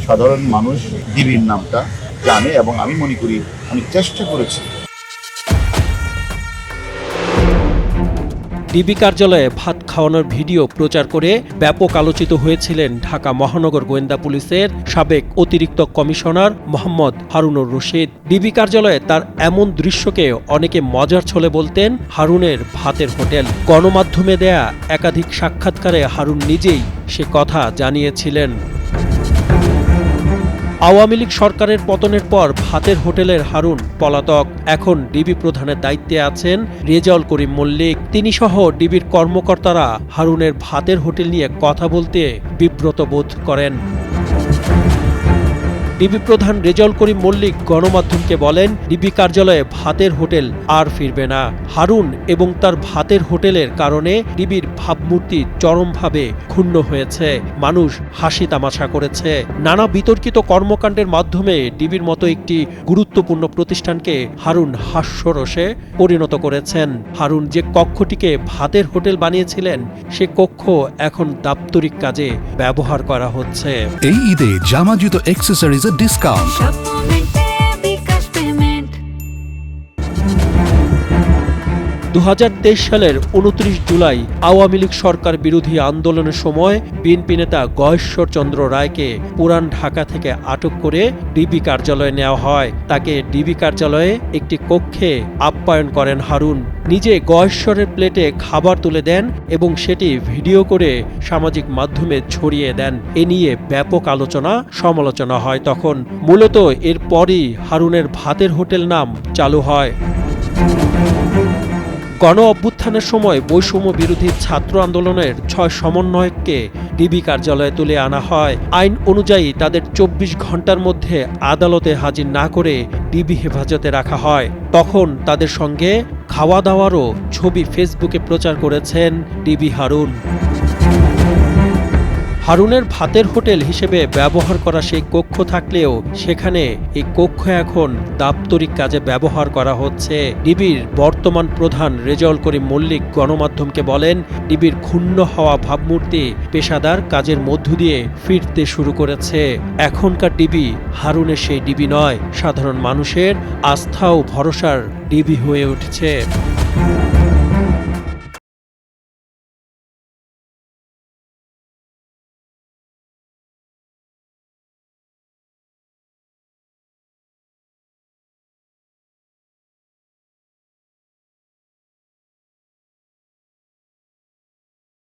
সাধারণ মানুষ ডিবির নামটা জানে, এবং আমি মনে করি আমি চেষ্টা করেছি। ডিবি কার্যালয়ে ভাত খাওয়ানোর ভিডিও প্রচার করে ব্যাপক আলোচিত হয়েছিলেন ঢাকা মহানগর গোয়েন্দা পুলিশের সাবেক অতিরিক্ত কমিশনার মোহাম্মদ হারুনুর রশিদ। ডিবি কার্যালয়ে তার এমন দৃশ্যকে অনেকে মজার ছলে বলতেন হারুনের ভাতের হোটেল। গণমাধ্যমে দেয়া একাধিক সাক্ষাৎকারে হারুন নিজেই সে কথা জানিয়েছিলেন। আওয়ামী লীগ সরকারের পতনের পর ভাতের হোটেলের হারুন পলাতক। এখন ডিবি প্রধানের দায়িত্বে আছেন রেজাউল করিম মল্লিক। তিনি সহ ডিবির কর্মকর্তারা হারুনের ভাতের হোটেল নিয়ে কথা বলতে বিব্রত বোধ করেন। ডিবি প্রধান রেজাউল করিম মল্লিক গণমাধ্যমকে বলেন, ডিবি কার্যালয়ে ভাতের হোটেল আর ফিরবে না। হারুন এবং তার ভাতের হোটেলের কারণে ডিবির ভাবমূর্তি চরমভাবে ক্ষুণ্ণ হয়েছে। মানুষ হাসি তামাশা করেছে। নানা বিতর্কিত কর্মকাণ্ডের মাধ্যমে ডিবির মতো একটি গুরুত্বপূর্ণ প্রতিষ্ঠানকে হারুন হাস্যরসে পরিণত করেছেন। হারুন যে কক্ষটিকে ভাতের হোটেল বানিয়েছিলেন, সে কক্ষ এখন দাপ্তরিক কাজে ব্যবহার করা হচ্ছে। এই ঈদে জামা জুতো অ্যাক্সেসরিজ ডিসকাউন্ট। 2023 সালের 29 জুলাই আওয়ামী লীগ সরকার বিরোধী আন্দোলনের সময় বিএনপি নেতা গয়েশ্বর চন্দ্র রায়কে পুরান ঢাকা থেকে আটক করে ডিবি কার্যালয়ে নেওয়া হয়। তাকে ডিবি কার্যালয়ে একটি কক্ষে আপ্যায়ন করেন হারুন। নিজে গয়েশ্বরের প্লেটে খাবার তুলে দেন এবং সেটি ভিডিও করে সামাজিক মাধ্যমে ছড়িয়ে দেন। এ নিয়ে ব্যাপক আলোচনা সমালোচনা হয়। তখন মূলত এরপরই হারুনের ভাতের হোটেল নাম চালু হয়। গণ অভ্যুত্থানের সময় বৈষম্য বিরোধী ছাত্র আন্দোলনের 6 সমন্বয়ককে ডিবি কার্যালয়ে তুলে আনা হয়। আইন অনুযায়ী তাদের 24 ঘন্টার মধ্যে আদালতে হাজির না করে ডিবি হেফাজতে রাখা হয়। তখন তাদের সঙ্গে খাওয়া দাওয়ারও ছবি ফেসবুকে প্রচার করেছেন ডিবি হারুন। হারুনের ভাতের হোটেল হিসেবে ব্যবহার করা সেই কক্ষ থাকলেও সেখানে এই কক্ষ এখন দাপ্তরিক কাজে ব্যবহার করা হচ্ছে। ডিবির বর্তমান প্রধান রেজাউল করিম মল্লিক গণমাধ্যমকে বলেন, ডিবির ক্ষুণ্ণ হওয়া ভাবমূর্তি পেশাদার কাজের মধ্য দিয়ে ফিরতে শুরু করেছে। এখনকার ডিবি হারুনের সেই ডিবি নয়, সাধারণ মানুষের আস্থা ও ভরসার ডিবি হয়ে উঠেছে।